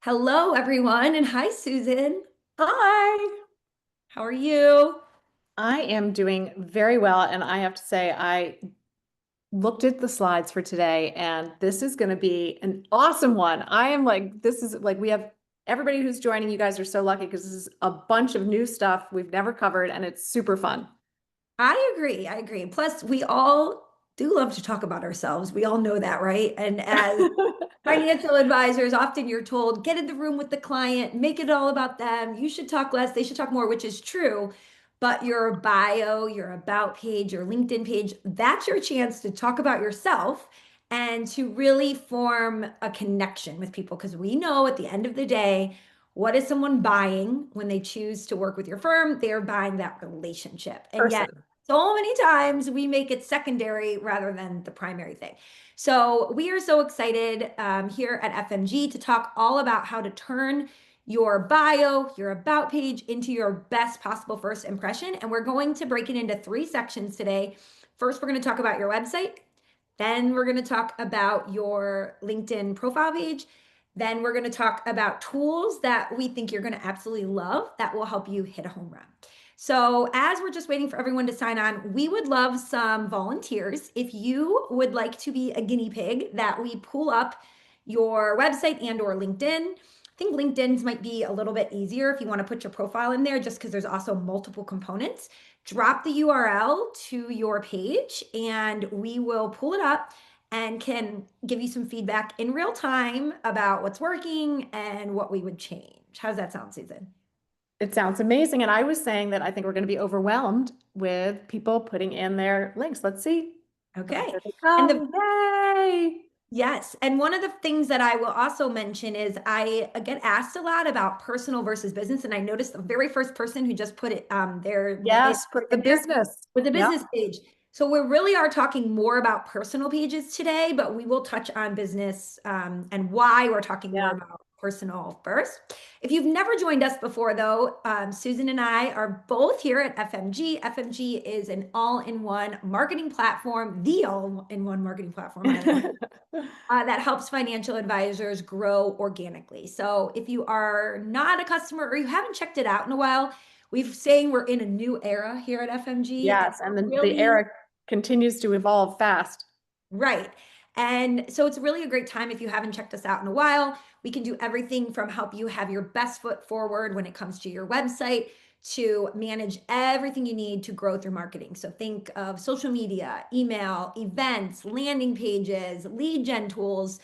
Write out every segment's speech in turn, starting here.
Hello, everyone, and hi, Susan. Hi. How are you? I am doing very well, and I have to say, I looked at the slides for today, and this is going to be an awesome one. I am like, this is like, we have everybody who's joining. You guys are so lucky because this is a bunch of new stuff we've never covered, and it's super fun. I agree. I agree. Plus, we all do love to talk about ourselves. We all know that, right? And as financial advisors, often you're told, get in the room with the client, make it all about them. You should talk less, they should talk more, which is true. But your bio, your about page, your LinkedIn page, that's your chance to talk about yourself and to really form a connection with people. Because we know at the end of the day, what is someone buying when they choose to work with your firm? They're buying that relationship. And yet, Person. so many times we make it secondary rather than the primary thing. So we are so excited here at FMG to talk all about how to turn your bio, your about page into your best possible first impression. And we're going to break it into three sections today. First, we're going to talk about your website. Then we're going to talk about your LinkedIn profile page. Then we're going to talk about tools that we think you're going to absolutely love that will help you hit a home run. So, as we're just waiting for everyone to sign on, we would love some volunteers. If you would like to be a guinea pig, that we pull up your website and or LinkedIn. I think LinkedIn's might be a little bit easier if you want to put your profile in there just because there's also multiple components. Drop the URL to your page and we will pull it up and can give you some feedback in real time about what's working and what we would change. How's that sound, Susan? It sounds amazing. And I was saying that I think we're going to be overwhelmed with people putting in their links. Let's see. Oh, Okay. here they And the come. Yay. Yes. And one of the things that I will also mention is I get asked a lot about personal versus business. And I noticed the very first person who just put it what they Yes, put the in there business. was a Yep. business page. So we really are talking more about personal pages today, but we will touch on business and why we're talking more Yeah. about personal first. If you've never joined us before, though, Susan and I are both here at FMG. FMG is an all-in-one marketing platform, the all-in-one marketing platform, I like that helps financial advisors grow organically. So if you are not a customer or you haven't checked it out in a while, we've saying we're in a new era here at FMG and Yes, and then the really era continues to evolve fast. right. And so it's really a great time if you haven't checked us out in a while. We can do everything from help you have your best foot forward when it comes to your website to manage everything you need to grow through marketing. So think of social media, email, events, landing pages, lead gen tools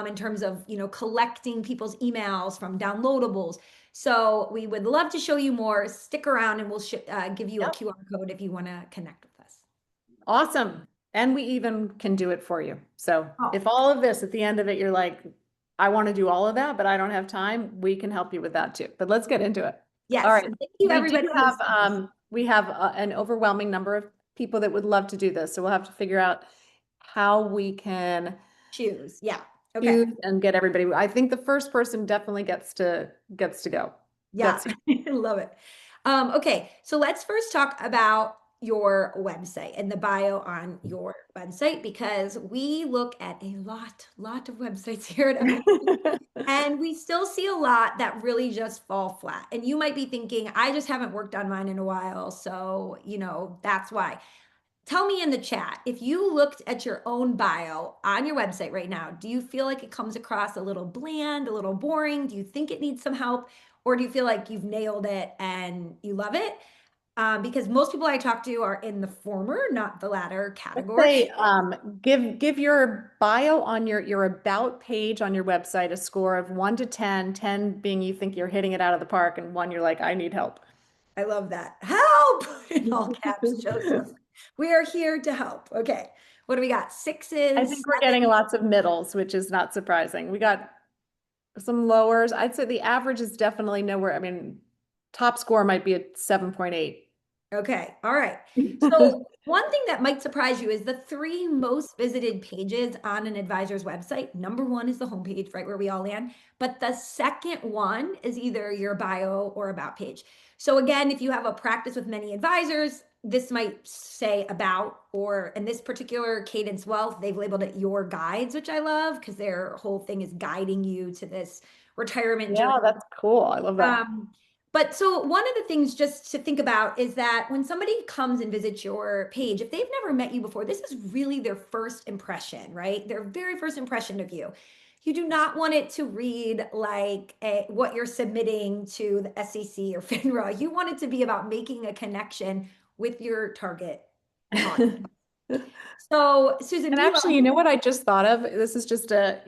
in terms of, collecting people's emails from downloadables. So we would love to show you more. Stick around and we'll give you a Yep. QR code if you want to connect with us. Awesome. And we even can do it for you. So Oh, if all of this at the end of it, you're like, I want to do all of that, but I don't have time, we can help you with that too. But let's get into it. All yes. right. And thank you, We do everybody have who's an overwhelming number of people that would love to do this. So we'll have to figure out how we can choose. Yeah. Okay. choose and get everybody. I think the first person definitely gets to go. Yeah. Gets I love it. Okay. So let's first talk about your website and the bio on your website because we look at a lot of websites here at FMC, and we still see a lot that really just fall flat. And you might be thinking, I just haven't worked on mine in a while. So, that's why. Tell me in the chat, if you looked at your own bio on your website right now, do you feel like it comes across a little bland, a little boring? Do you think it needs some help? Or do you feel like you've nailed it and you love it? Because most people I talk to are in the former, not the latter Let's category. say give your bio on your about page on your website a score of 1 to 10, 10 being you think you're hitting it out of the park, and one you're like, I need help. I love that. Help in all caps, Joseph. We are here to help. Okay. What do we got? I Sixes, think we're getting lots of middles, which is not surprising. We got some lowers. I'd say the average is definitely nowhere. I mean, top score might be at 7.8. okay. All right. So one thing that might surprise you is the three most visited pages on an advisor's website. Number one is the homepage, right where we all land. But the second one is either your bio or about page. So again, if you have a practice with many advisors, this might say about, or in this particular Cadence Wealth, they've labeled it your guides, which I love because their whole thing is guiding you to this retirement journey. Yeah, that's cool. I love that. Um, but so one of the things just to think about is that when somebody comes and visits your page, if they've never met you before, this is really their first impression, right? Their very first impression of you. You do not want it to read like what you're submitting to the SEC or FINRA. You want it to be about making a connection with your target audience. So, Susan, And we love actually, you know what I just thought of? This is just a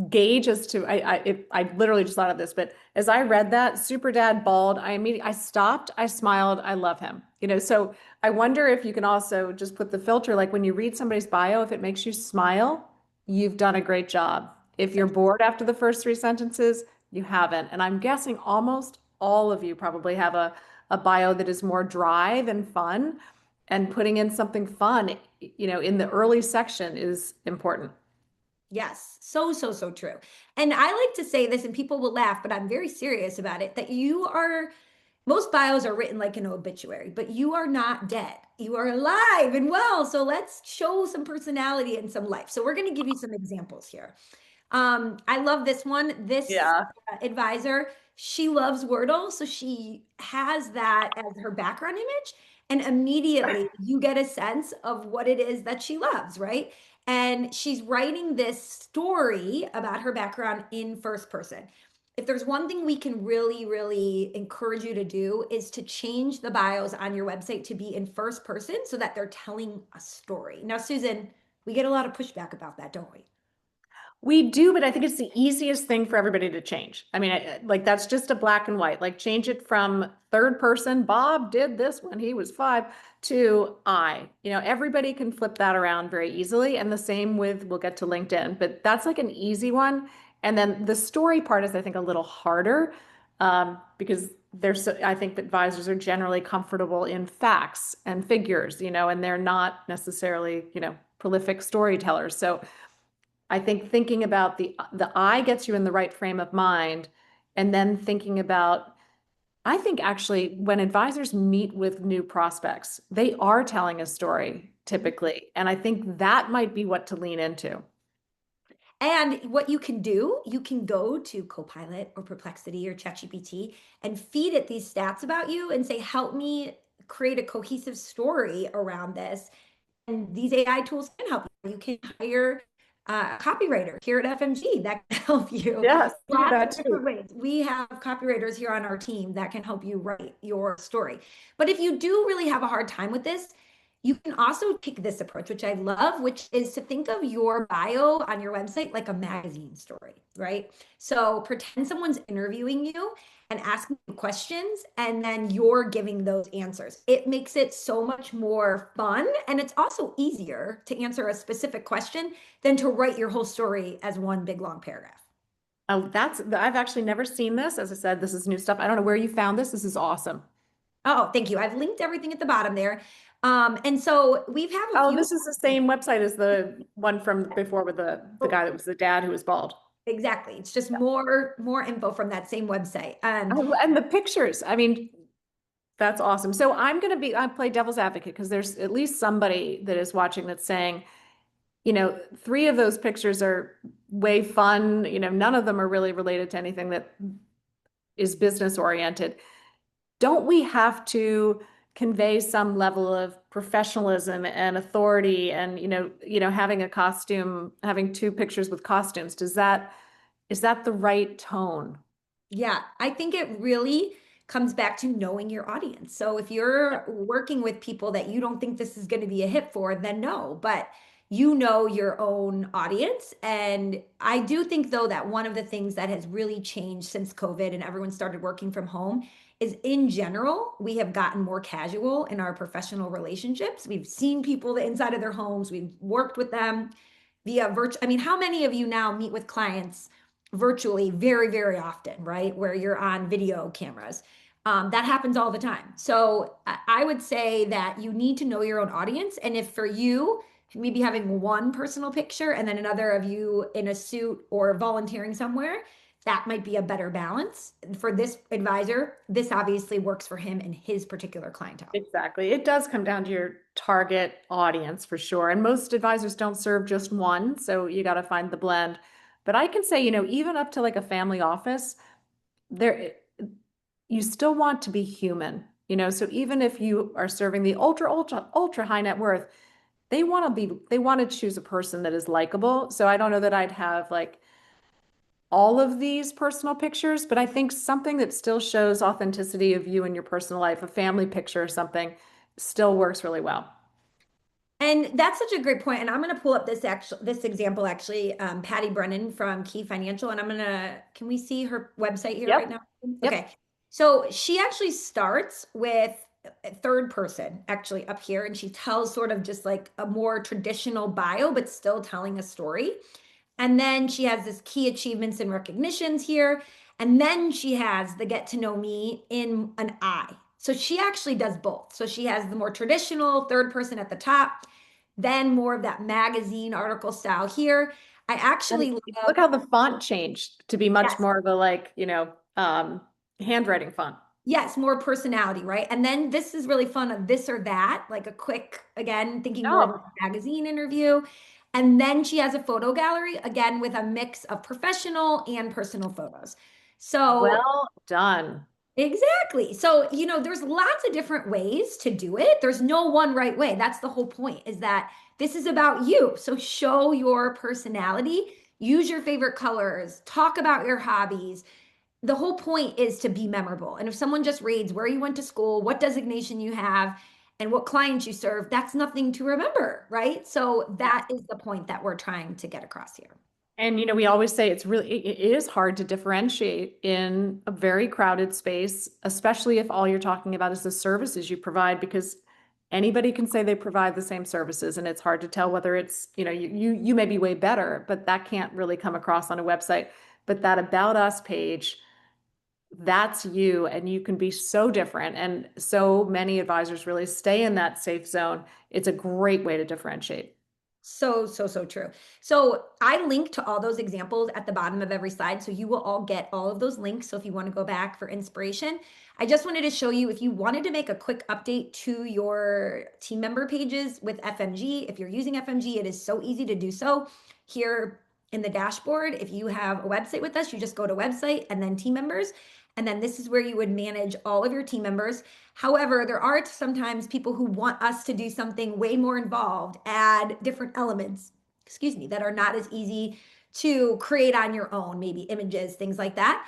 gauge as to I literally just thought of this, but as I read that, super dad bald, I stopped, I smiled, I love him. So I wonder if you can also just put the filter, like when you read somebody's bio, if it makes you smile, you've done a great job. If you're such bored after the first three sentences, you haven't. And I'm guessing almost all of you probably have a bio that is more dry than fun, and putting in something fun, in the early section is important. yes, so, so, so true. And I like to say this, and people will laugh, but I'm very serious about it, that you are, most bios are written like an obituary, but you are not dead. You are alive and well. So let's show some personality and some life. So we're going to give you some examples here. I love this one. This Yeah. advisor, she loves Wordle, so she has that as her background image, and immediately you get a sense of what it is that she loves, right? And she's writing this story about her background in first person. If there's one thing we can really, really encourage you to do is to change the bios on your website to be in first person so that they're telling a story. Now, Susan, we get a lot of pushback about that, don't we? We do, but I think it's the easiest thing for everybody to change. I mean, like that's just a black and white. Like change it from third person, Bob did this when he was 5, to I. Everybody can flip that around very easily. And the same with, we'll get to LinkedIn, but that's like an easy one. And then the story part is, I think, a little harder, because I think advisors are generally comfortable in facts and figures, and they're not necessarily, prolific storytellers. So I think thinking about the eye gets you in the right frame of mind, and then thinking about, I think actually when advisors meet with new prospects, they are telling a story typically. And I think that might be what to lean into. And what you can do, you can go to Copilot or Perplexity or ChatGPT and feed it these stats about you and say, help me create a cohesive story around this. And these AI tools can help you. You can hire a copywriter here at FMG that can help you. Yes, do Lots that of different too. ways. We have copywriters here on our team that can help you write your story. But if you do really have a hard time with this, you can also take this approach, which I love, which is to think of your bio on your website like a magazine story, right? So pretend someone's interviewing you and asking you questions, and then you're giving those answers. It makes it so much more fun. And it's also easier to answer a specific question than to write your whole story as one big long paragraph. Oh, I've actually never seen this. As I said, this is new stuff. I don't know where you found this. This is awesome. Oh, thank you. I've linked everything at the bottom there. And so we've had a Oh, few. this is the same website as the one from before with the guy that was the dad who was bald. Exactly. It's just more info from that same website. And the pictures. I mean, that's awesome. So I play devil's advocate because there's at least somebody that is watching that's saying, 3 of those pictures are way fun. None of them are really related to anything that is business oriented. Don't we have to convey some level of professionalism and authority, and having a costume, having 2 pictures with costumes, is that the right tone? Yeah, I think it really comes back to knowing your audience. So if you're working with people that you don't think this is going to be a hit for, then no, but you know your own audience. And I do think, though, that one of the things that has really changed since COVID and everyone started working from home is, in general, we have gotten more casual in our professional relationships. We've seen people inside of their homes, we've worked with them via virtual. I mean, how many of you now meet with clients virtually very, very often, right? Where you're on video cameras. That happens all the time. So I would say that you need to know your own audience. And if for you, maybe having one personal picture and then another of you in a suit or volunteering somewhere, that might be a better balance for this advisor. This obviously works for him and his particular clientele. Exactly. It does come down to your target audience for sure. And most advisors don't serve just one, so you got to find the blend. But I can say, even up to like a family office, there you still want to be human, so even if you are serving the ultra, ultra, ultra high net worth, they want to choose a person that is likable. So I don't know that I'd have like all of these personal pictures, but I think something that still shows authenticity of you and your personal life, a family picture or something, still works really well. And that's such a great point. And I'm going to pull up this example actually, Patty Brennan from Key Financial, and can we see her website here right Yep. now? Yep. Okay. So she actually starts with a third person actually up here, and she tells sort of just like a more traditional bio, but still telling a story. And then she has this key achievements and recognitions here. And then she has the get to know me in an I. So she actually does both. So she has the more traditional third person at the top, then more of that magazine article style here. I And actually look love, how the font changed to be much yes, more of a like, handwriting font. yes, more personality, right? And then this is really fun of this or that, like a quick, again, thinking more of Oh, a magazine interview. And then she has a photo gallery, again, with a mix of professional and personal photos. So well done. exactly. So, there's lots of different ways to do it. There's no one right way. That's the whole point, is that this is about you. So show your personality, use your favorite colors, talk about your hobbies. The whole point is to be memorable. And if someone just reads where you went to school, what designation you have, and what clients you serve, that's nothing to remember, right? So Yeah. that is the point that we're trying to get across here. And we always say it is hard to differentiate in a very crowded space, especially if all you're talking about is the services you provide, because anybody can say they provide the same services, and it's hard to tell whether it's, you may be way better, but that can't really come across on a website. But that About Us page, that's you, and you can be so different. And so many advisors really stay in that safe zone. It's a great way to differentiate. So, so, so true. So I link to all those examples at the bottom of every slide. So you will all get all of those links. So if you want to go back for inspiration, I just wanted to show you if you wanted to make a quick update to your team member pages with FMG. If you're using FMG, it is so easy to do so. Here in the dashboard, if you have a website with us, you just go to website and then team members. And then this is where you would manage all of your team members. However, there are sometimes people who want us to do something way more involved, add different elements, excuse me, that are not as easy to create on your own, maybe images, things like that.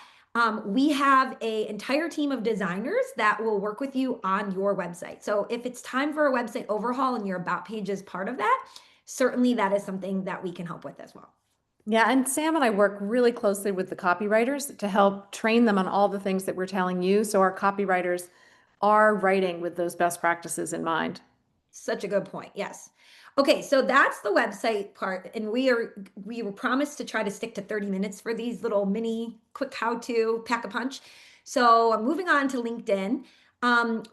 We have an entire team of designers that will work with you on your website. So if it's time for a website overhaul and your about page is part of that, certainly that is something that we can help with as well. Yeah, and Sam and I work really closely with the copywriters to help train them on all the things that we're telling you. So our copywriters are writing with those best practices in mind. Such a good point. Yes. Okay, so that's the website part, and we were promised to try to stick to 30 minutes for these little mini quick how-to pack a punch. So I'm moving on to LinkedIn.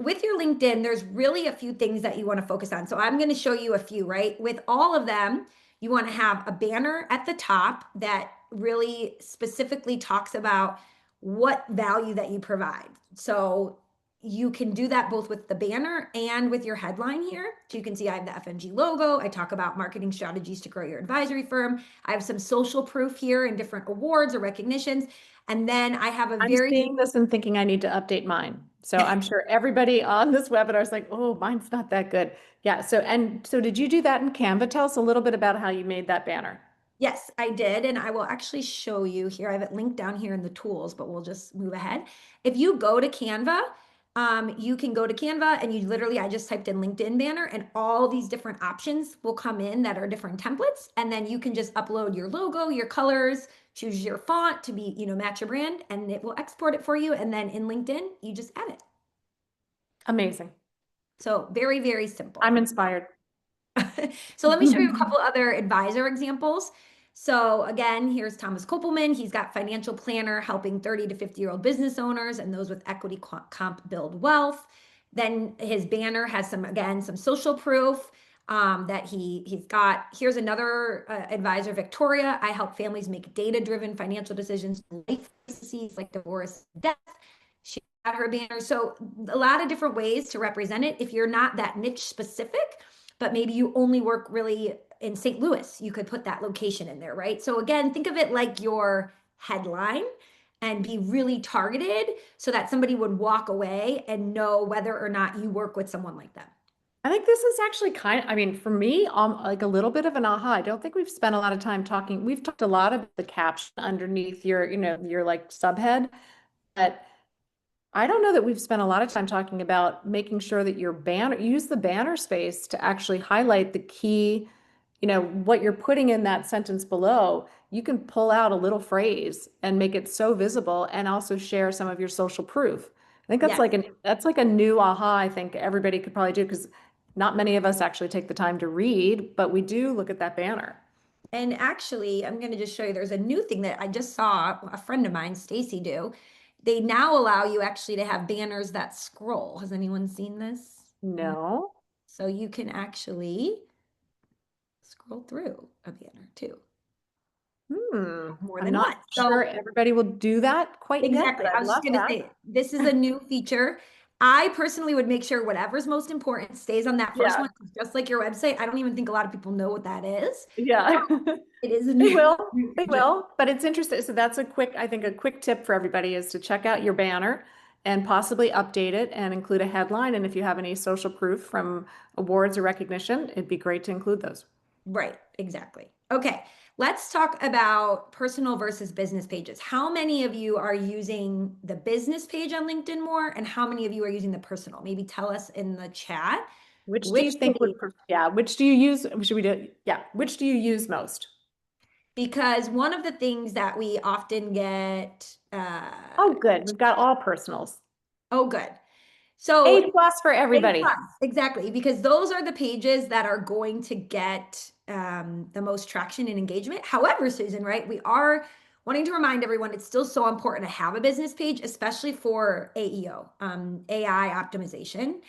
With your LinkedIn, there's really a few things that you want to focus on. So I'm going to show you a few, right? With all of them, you want to have a banner at the top that really specifically talks about what value that you provide. So you can do that both with the banner and with your headline here. So you can see I have the FNG logo. I talk about marketing strategies to grow your advisory firm. I have some social proof here and different awards or recognitions. And then I have a I'm very, seeing this and thinking I need to update mine. So I'm sure everybody on this webinar is like, oh, mine's not that good. Yeah. So did you do that in Canva? Tell us a little bit about how you made that banner. yes, I did. And I will actually show you here. I have it linked down here in the tools, but we'll just move ahead. If you go to Canva, you can go to Canva and you literally, I just typed in LinkedIn banner and all these different options will come in that are different templates. And then you can just upload your logo, your colors, choose your font to be, match your brand, and it will export it for you. And then in LinkedIn, you just add it. Amazing. So very, very simple. I'm inspired. So let me show you a couple other advisor examples. So again, here's Thomas Kopelman. He's got financial planner helping 30 to 50-year-old business owners and those with equity comp build wealth. Then his banner has some, again, some social proof. that he's got. Here's another advisor, Victoria. I help families make data-driven financial decisions, life crises like divorce, death. She got her banner. So a lot of different ways to represent it. If you're not that niche specific, but maybe you only work really in St. Louis, you could put that location in there, right? So again, think of it like your headline and be really targeted so that somebody would walk away and know whether or not you work with someone like them. I think this is actually I mean, for me, like a little bit of an aha. I don't think we've spent a lot of time talking. We've talked a lot about the caption underneath your like subhead, but I don't know that we've spent a lot of time talking about making sure that your banner, use the banner space to actually highlight the key, what you're putting in that sentence below. You can pull out a little phrase and make it so visible and also share some of your social proof. I think Yes. that's like a new aha I think everybody could probably do because not many of us actually take the time to read, but we do look at that banner. And actually, I'm going to just show you there's a new thing that I just saw a friend of mine, Stacy, do. They now allow you actually to have banners that scroll. Has anyone seen this? No. No. So you can actually scroll through a banner too, more I'm than not one. sure So everybody will do that quite yet, exactly. but I I was just love going to that. say, this is a new feature. I personally would make sure whatever's most important stays on that first Yeah. one, just like your website. I don't even think a lot of people know what that is. Yeah. It is a They new, will. new They feature. will. But it's interesting. So that's I think a quick tip for everybody is to check out your banner and possibly update it and include a headline. And if you have any social proof from awards or recognition, it'd be great to include those. Right, exactly. Okay, let's talk about personal versus business pages. How many of you are using the business page on LinkedIn more, and how many of you are using the personal? Maybe tell us in the chat Which do you which think page, yeah, which do you use? Should we do, yeah, which do you use most? because one of the things that we often get, Oh, good. We've got all personals. oh, good. So A plus for A everybody. plus, exactly, because those are the pages that are going to get the most traction and engagement. However, Susan, right, we are wanting to remind everyone it's still so important to have a business page, especially for AEO, AI optimization.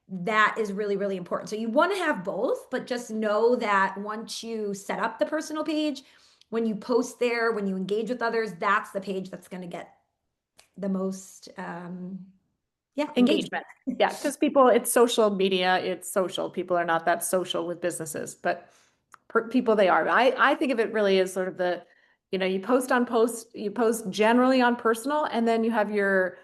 That is really, really important. So you want to have both, but just know that once you set up the personal page, when you post there, when you engage with others, that's the page that's going to get the most, yeah, engagement. Engagement. Yeah, because people, it's social media, it's social. People are not that social with businesses, but people they are. I think of it really as sort of you post generally on personal, and then you have your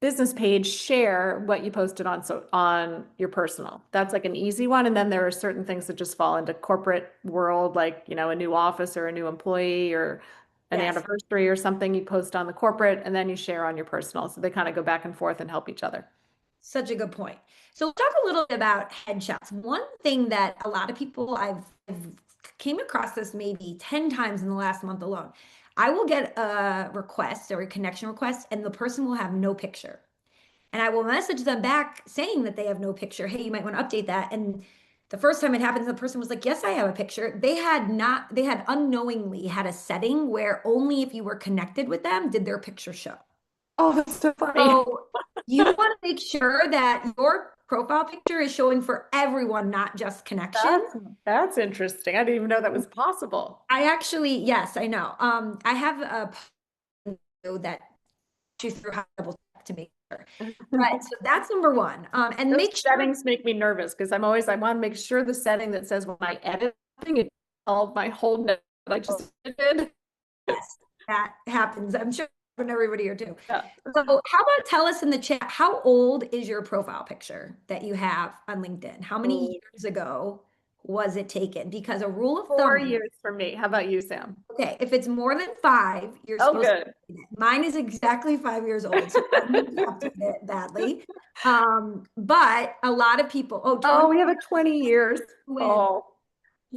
business page share what you posted on your personal. That's like an easy one. And then there are certain things that just fall into corporate world, like, a new office or a new employee or an Yes. anniversary or something you post on the corporate and then you share on your personal. So they kind of go back and forth and help each other. Such a good point. So let's talk a little bit about headshots. One thing that a lot of people I've came across this maybe 10 times in the last month alone. I will get a request or a connection request, and the person will have no picture. And I will message them back saying that they have no picture. Hey, you might want to update that. And the first time it happened, the person was like, yes, I have a picture. They had unknowingly had a setting where only if you were connected with them did their picture show. Oh, that's so funny. So you want to make sure that your profile picture is showing for everyone, not just connection. That's interesting. I didn't even know that was possible. I actually, yes, I know. I have a post that you through how to double check to make sure. But so that's number one. And Those make sure, settings make me nervous because I want to make sure the setting that says when I edit something, it all my whole note that I just did. yes, that happens. I'm sure for everybody here too. Yeah. So how about tell us in the chat, how old is your profile picture that you have on LinkedIn? How many Oh, years ago was it taken? Because a rule of 4 years for me. How about you, Sam? okay, if it's more than five, you're Oh, supposed to good. update it. Mine is exactly 5 years old, so I need to update it badly. But a lot of people, oh, Oh, 20 we have a 20 years. win. Oh,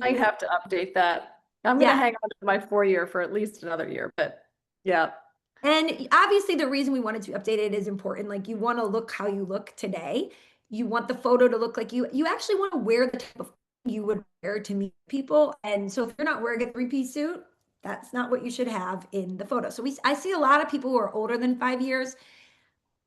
I have to update that. I'm going to Yeah. hang on to my 4 year for at least another year, but yeah. And obviously, the reason we wanted to update it is important. Like, you want to look how you look today. You want the photo to look like you actually want to wear the type of you would wear to meet people. And so, if you're not wearing a three-piece suit, that's not what you should have in the photo. So, I see a lot of people who are older than 5 years.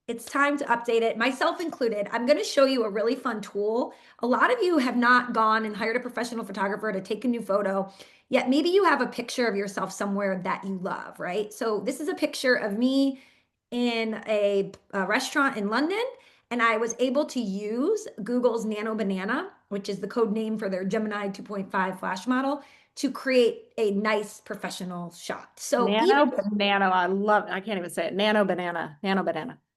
It's time to update it, myself included. I'm going to show you a really fun tool. A lot of you have not gone and hired a professional photographer to take a new photo, yet maybe you have a picture of yourself somewhere that you love, right? So this is a picture of me in a restaurant in London, and I was able to use Google's Nano Banana, which is the code name for their Gemini 2.5 flash model, to create a nice professional shot. So even Nano, I love, I can't even say it. Nano banana.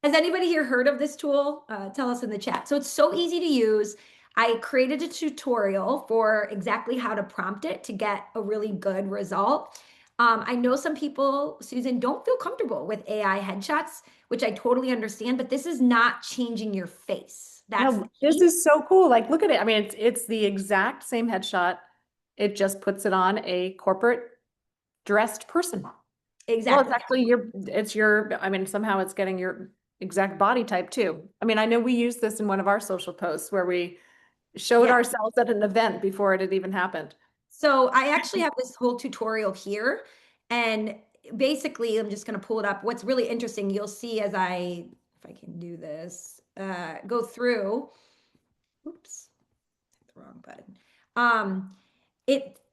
has anybody here heard of this tool? Tell us in the chat. So it's so easy to use. I created a tutorial for exactly how to prompt it to get a really good result. I know some people, Susan, don't feel comfortable with AI headshots, which I totally understand, but this is not changing your face. That's the No, this key. is so cool. Like, look at it. I mean, it's the exact same headshot. It just puts it on a corporate dressed person. Well, it's Exactly. actually your, I mean, somehow it's getting your exact body type too. I mean, I know we used this in one of our social posts where we showed Yeah. ourselves at an event before it had even happened. So I actually have this whole tutorial here, and basically I'm just going to pull it up. What's really interesting, you'll see as if I can do this, go through, oops, hit the wrong button.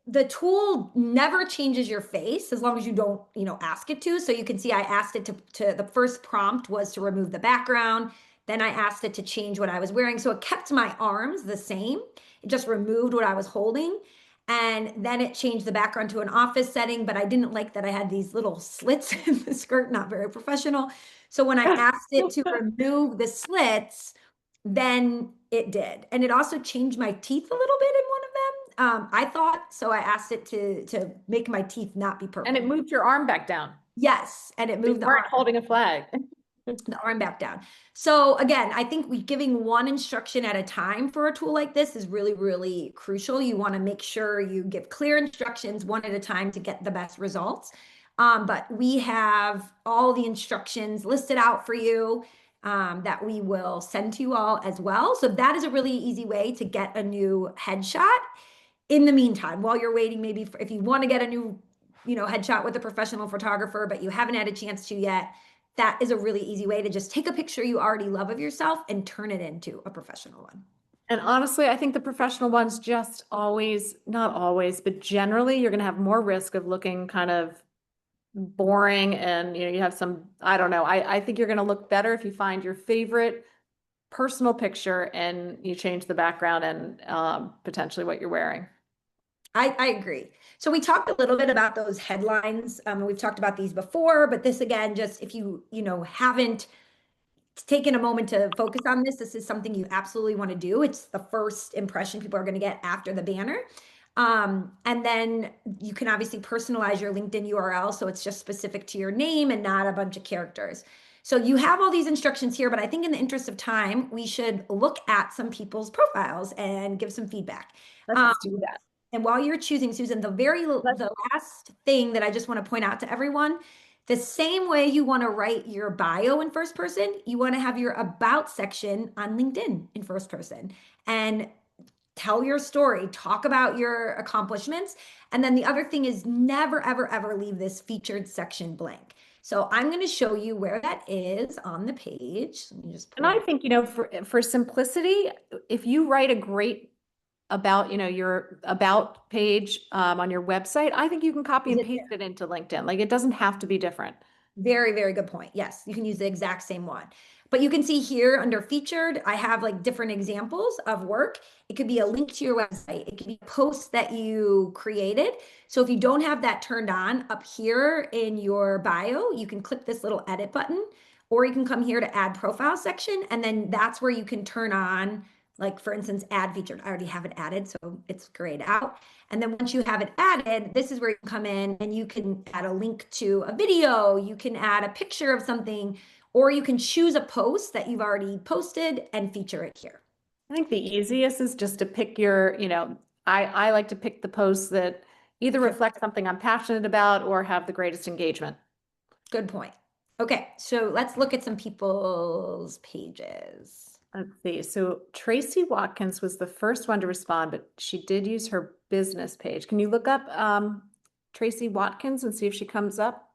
The tool never changes your face as long as you don't, ask it to. So you can see I asked it to the first prompt was to remove the background. Then I asked it to change what I was wearing. So it kept my arms the same. It just removed what I was holding. And then it changed the background to an office setting, but I didn't like that I had these little slits in the skirt, not very professional. So when I asked it to remove the slits, then it did. And it also changed my teeth a little bit in one of them. I thought so. I asked it to make my teeth not be And it purple. moved your arm back down. Yes, and it So you moved weren't holding a flag. the arm back down. So again, I think we giving one instruction at a time for a tool like this is really, really crucial. You want to make sure you give clear instructions one at a time to get the best results. But we have all the instructions listed out for you that we will send to you all as well. So that is a really easy way to get a new headshot. In the meantime, while you're waiting, maybe if you want to get a new, headshot with a professional photographer, but you haven't had a chance to yet, that is a really easy way to just take a picture you already love of yourself and turn it into a professional one. And honestly, I think the professional ones just always, not always, but generally you're going to have more risk of looking kind of boring and you have some, I don't know. I think you're going to look better if you find your favorite personal picture and you change the background and potentially what you're wearing. I agree. So we talked a little bit about those headlines. We've talked about these before, but this again, just if haven't taken a moment to focus on this, this is something you absolutely want to do. It's the first impression people are going to get after the banner. And then you can obviously personalize your LinkedIn URL so it's just specific to your name and not a bunch of characters. So you have all these instructions here, but I think in the interest of time, we should look at some people's profiles and give some feedback. Um, Let's do that. and while you're choosing, Susan, Let's, the last thing that I just want to point out to everyone, the same way you want to write your bio in first person, you want to have your about section on LinkedIn in first person and tell your story, talk about your accomplishments. And then the other thing is never, ever, ever leave this featured section blank. So I'm going to show you where that is on the page. Let me just and pull I it. think, for simplicity, if you write a great about, your about page on your website, I think you can copy Is and it paste it into LinkedIn. Like it doesn't have to be different. Very, very good point. Yes, you can use the exact same one. But you can see here under featured, I have like different examples of work. It could be a link to your website. It could be posts that you created. So if you don't have that turned on up here in your bio, you can click this little edit button, or you can come here to add profile section. And then that's where you can turn on, like for instance, add featured. I already have it added, so it's grayed out. And then once you have it added, this is where you can come in and you can add a link to a video, you can add a picture of something, or you can choose a post that you've already posted and feature it here. I think the easiest is just to pick your, I like to pick the posts that either Okay, reflect something I'm passionate about or have the greatest engagement. good point. Okay, so let's look at some people's pages. Let's see. So Tracy Watkins was the first one to respond, but she did use her business page. Can you look up Tracy Watkins and see if she comes up?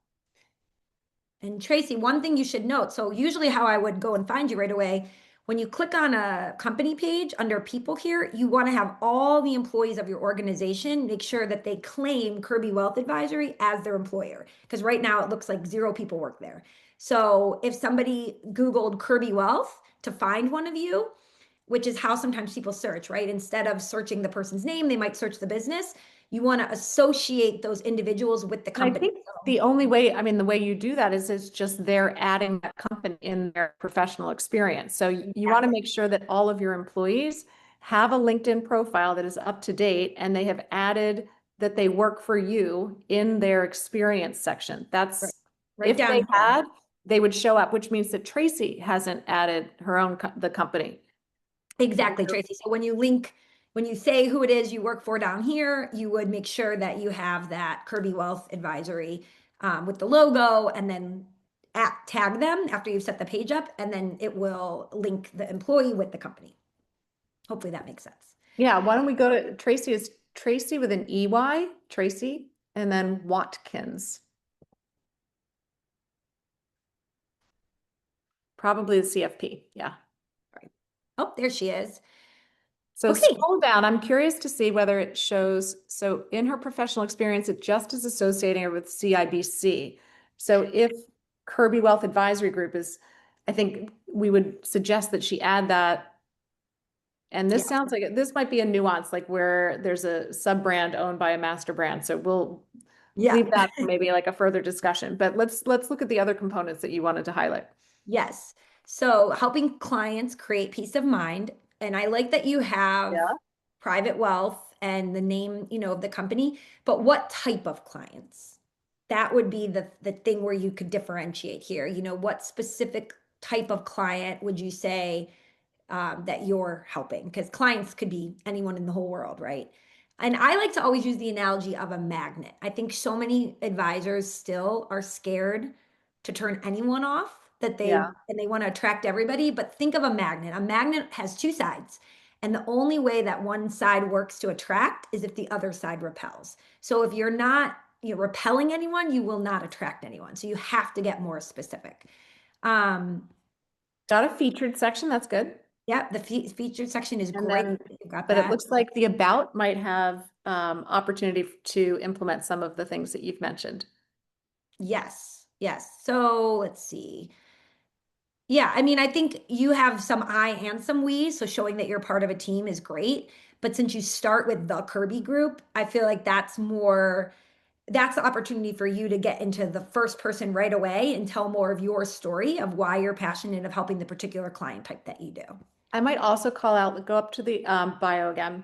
And Tracy, one thing you should note, so usually how I would go and find you right away, when you click on a company page under people here, you want to have all the employees of your organization make sure that they claim Kirby Wealth Advisory as their employer. Because right now it looks like 0 people work there. So if somebody Googled Kirby Wealth to find one of you, which is how sometimes people search, right? Instead of searching the person's name, they might search the business. You want to associate those individuals with the And I company. think the only way, I mean, the way you do that is it's just they're adding that company in their professional experience. So you want to make sure that all of your employees have a LinkedIn profile that is up to date and they have added that they work for you in their experience section. Right, That's right if they down here. had, they would show up, which means that Tracy hasn't added her own the company. Exactly, Tracy. So when you link, when you say who it is you work for down here, you would make sure that you have that Kirby Wealth Advisory with the logo and then tag them after you've set the page up, and then it will link the employee with the company. Hopefully that makes sense. Yeah, why don't we go to Tracy is Tracy with an EY, Tracy, and then Watkins. Probably the CFP, yeah. Right. Oh, there she is. So Okay. scroll down. I'm curious to see whether it shows, so in her professional experience, it just is associating her with CIBC. So if Kirby Wealth Advisory Group is, I think we would suggest that she add that. And Yeah. this sounds like this might be a nuance, like where there's a sub brand owned by a master brand. So we'll Yeah. leave that for maybe like a further discussion. But let's look at the other components that you wanted to highlight. Yes. So helping clients create peace of mind. And I like that you have Yeah. private wealth and the name, of the company, but what type of clients? That would be the thing where you could differentiate here. What specific type of client would you say that you're helping? Because clients could be anyone in the whole world, right? And I like to always use the analogy of a magnet. I think so many advisors still are scared to turn anyone off that Yeah. they want to attract everybody, but think of a magnet. A magnet has two sides. And the only way that one side works to attract is if the other side repels. So if you're not repelling anyone, you will not attract anyone. So you have to get more specific. Um, Got a featured section. That's good. yeah, the featured section is And great. then, You've got but it that. looks like the about might have opportunity to implement some of the things that you've mentioned. Yes, yes. So let's see. Yeah, I mean, I think you have some I and some we, so showing that you're part of a team is great. But since you start with the Kirby group, I feel like that's the opportunity for you to get into the first person right away and tell more of your story of why you're passionate of helping the particular client type that you do. I might also call out, go up to the bio again.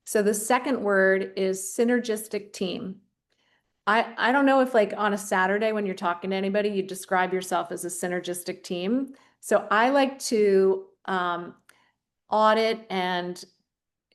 So the second word is synergistic team. I don't know if like on a Saturday when you're talking to anybody, you describe yourself as a synergistic team. So I like to audit and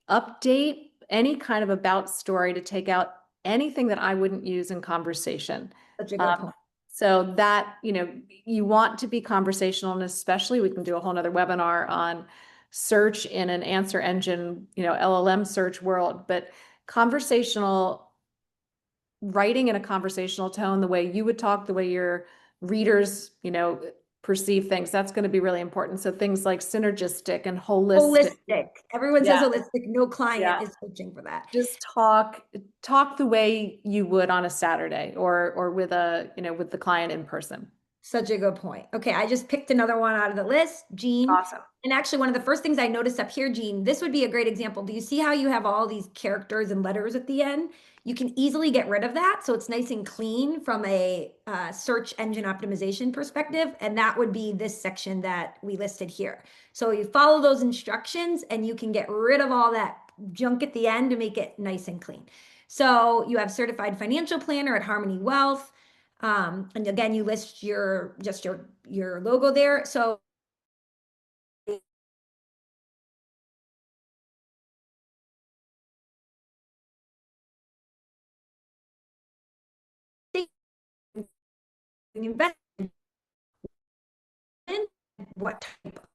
update any kind of about story to take out anything that I wouldn't use in conversation. Such a good Um, point. so that, you want to be conversational, and especially we can do a whole nother webinar on search in an answer engine, LLM search world, but conversational writing in a conversational tone, the way you would talk, the way your readers, perceive things, that's going to be really important. So things like synergistic and holistic. Holistic. Everyone says Yeah. holistic. No client Yeah. is searching for that. Just talk the way you would on a Saturday or with with the client in person. Such a good point. Okay, I just picked another one out of the list, Jean. Awesome. And actually, one of the first things I noticed up here, Jean, this would be a great example. Do you see how you have all these characters and letters at the end? You can easily get rid of that. So it's nice and clean from a search engine optimization perspective. And that would be this section that we listed here. So you follow those instructions and you can get rid of all that junk at the end to make it nice and clean. So you have certified financial planner at Harmony Wealth. And again, you list your logo there. So investment, what type?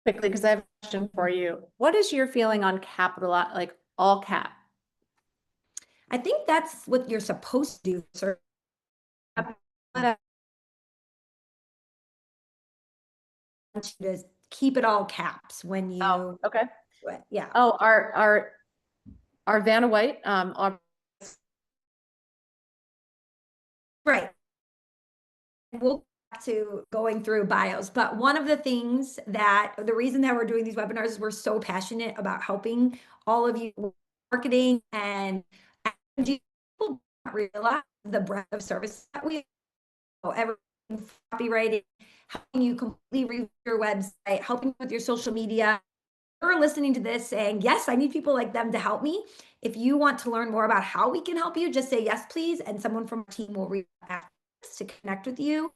Quickly, because I have a question for you. What is your feeling on capital, like all cap? I think that's what you're supposed to do, sir. want you to keep it all caps when Oh, you okay. do it. Yeah. Oh, our Vanna White, Right. We'll go back to going through bios, but one of the things that the reason that we're doing these webinars is we're so passionate about helping all of you with marketing and people don't realize the breadth of service that we have. Everything copywriting, helping you completely review your website, helping with your social media. You're listening to this saying, yes, I need people like them to help me. If you want to learn more about how we can help you, just say yes, please. And someone from our team will reach out to connect with you,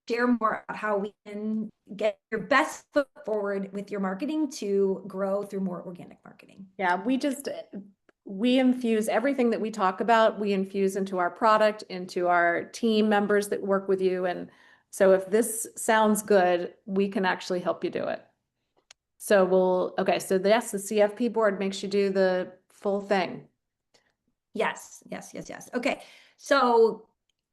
share more about how we can get your best foot forward with your marketing to grow through more organic marketing. yeah, we infuse everything that we talk about, we infuse into our product, into our team members that work with you. And so if this sounds good, we can actually help you do it. So okay, so yes, the CFP board makes you do the full thing. Yes, yes, yes, yes. Okay. So,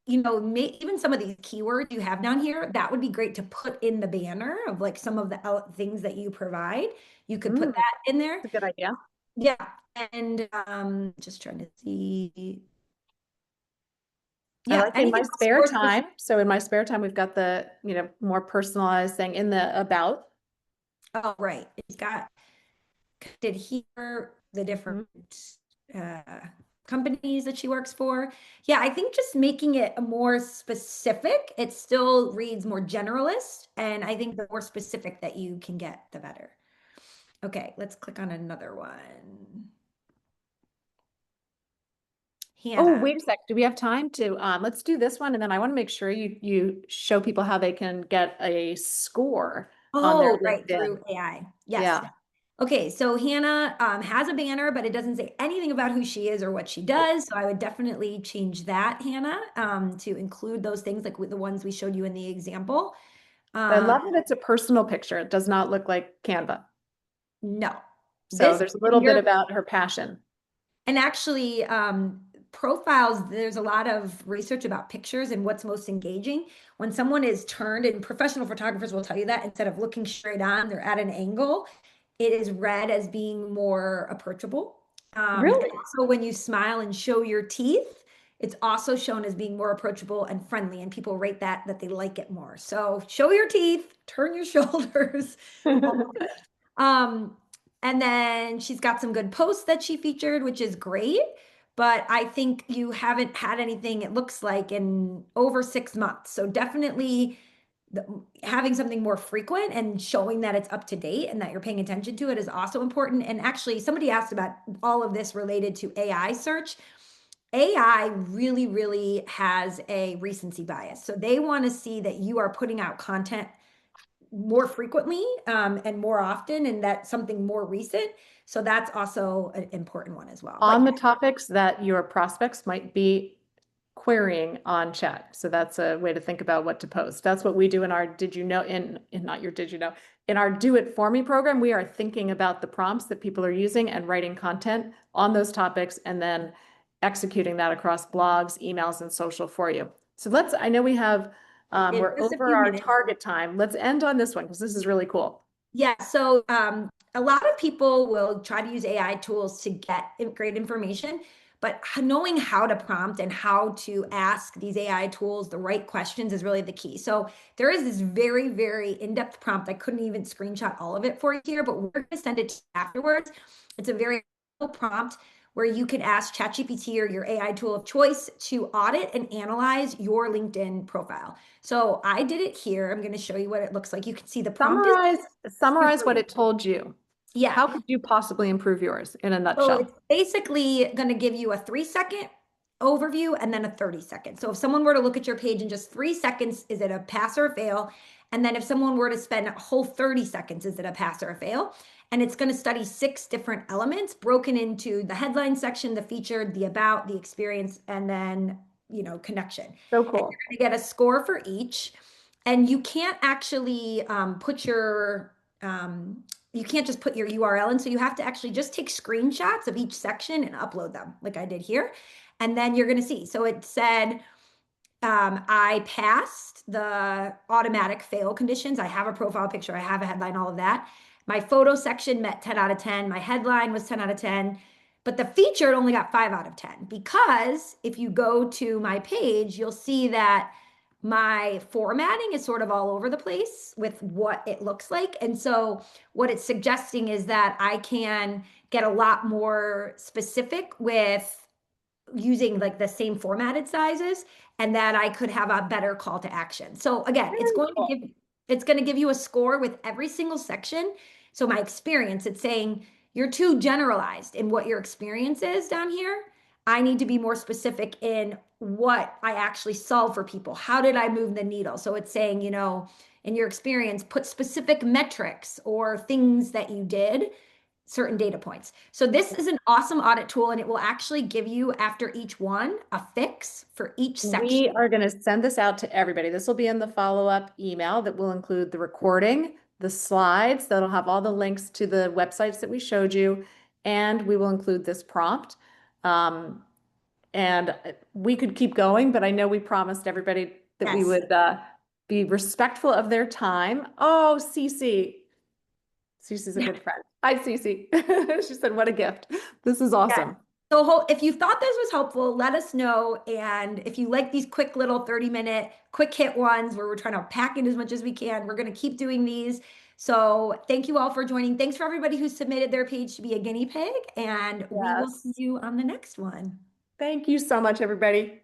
even some of these keywords you have down here, that would be great to put in the banner of like some of the things that you provide. You could put Mm, that in there. that's a good idea. Yeah. And just trying to see. I Yeah, like in my anything else spare more specific? time. So in my spare time, we've got the, more personalized thing in the about. Oh, right. It's got did here the different Mhm. uh, companies that she works for. Yeah, I think just making it more specific, it still reads more generalist. And I think the more specific that you can get, the better. Okay, let's click on another one. Oh, Hannah. wait a sec. Do we have time to, let's do this one. And then I want to make sure you show people how they can get a score on their Oh, right, LinkedIn. through AI. Yes. Yeah. Okay, so Hannah has a banner, but it doesn't say anything about who she is or what she does. So I would definitely change that, Hannah, to include those things like with the ones we showed you in the example. But I Um, love that it's a personal picture. It does not look like Canva. no, So this there's a little bit here, about her passion. and actually, profiles, there's a lot of research about pictures and what's most engaging. When someone is turned, and professional photographers will tell you that instead of looking straight on, they're at an angle, it is read as being more approachable. And Really? also, when you smile and show your teeth, it's also shown as being more approachable and friendly, and people rate that they like it more. So show your teeth, turn your shoulders. Um, and then she's got some good posts that she featured, which is great. But I think you haven't had anything, it looks like, in over 6 months. So definitely having something more frequent and showing that it's up to date and that you're paying attention to it is also important. And actually, somebody asked about all of this related to AI search. AI really, really has a recency bias. So they want to see that you are putting out content more frequently and more often, and that's something more recent. So that's also an important one as well. But On the topics that your prospects might be querying on chat. So that's a way to think about what to post. That's what we do in our Did You Know, in not your Did You Know, in our Do It For Me program. We are thinking about the prompts that people are using and writing content on those topics and then executing that across blogs, emails, and social for you. So I know we have, in we're just a over few our minutes. target time. Let's end on this one because this is really cool. Yeah, so a lot of people will try to use AI tools to get great information, but knowing how to prompt and how to ask these AI tools the right questions is really the key. So there is this very, very in-depth prompt. I couldn't even screenshot all of it for you here, but we're going to send it to you afterwards. It's a very simple prompt where you can ask ChatGPT or your AI tool of choice to audit and analyze your LinkedIn profile. So I did it here. I'm going to show you what it looks like. You can see the prompt is Summarize super. what it told you. Yeah. How could you possibly improve yours in a So nutshell? it's basically going to give you a 3 second overview and then a 30 second. So if someone were to look at your page in just 3 seconds, is it a pass or a fail? And then if someone were to spend a whole 30 seconds, is it a pass or a fail? And it's going to study 6 different elements broken into the headline section, the featured, the about, the experience, and then, connection. So And cool. you're going to get a score for each. And you can't actually you can't just put your URL in. So you have to actually just take screenshots of each section and upload them like I did here. And then you're going to see. So it said, I passed the automatic fail conditions. I have a profile picture, I have a headline, all of that. My photo section met 10 out of 10. My headline was 10 out of 10. But the featured only got 5 out of 10 because if you go to my page, you'll see that my formatting is sort of all over the place with what it looks like. And so, what it's suggesting is that I can get a lot more specific with using like the same formatted sizes and that I could have a better call to action. So again, Very cool. it's going to give you a score with every single section. So my experience, it's saying you're too generalized in what your experience is down here. I need to be more specific in what I actually solve for people. How did I move the needle? So it's saying, in your experience, put specific metrics or things that you did, certain data points. So this is an awesome audit tool, and it will actually give you, after each one, a fix for each section. We are going to send this out to everybody. This will be in the follow-up email that will include the recording, the slides, that'll have all the links to the websites that we showed you, and we will include this prompt. And we could keep going, but I know we promised everybody that we Yes. would be respectful of their time. Oh, Cece. Cece's a good friend. Hi, Cece. She said, what a gift. This is Yes. awesome. So if you thought this was helpful, let us know. And if you like these quick little 30-minute quick hit ones where we're trying to pack in as much as we can, we're going to keep doing these. So thank you all for joining. Thanks for everybody who submitted their page to be a guinea pig. And we will see Yes. you on the next one. Thank you so much, everybody.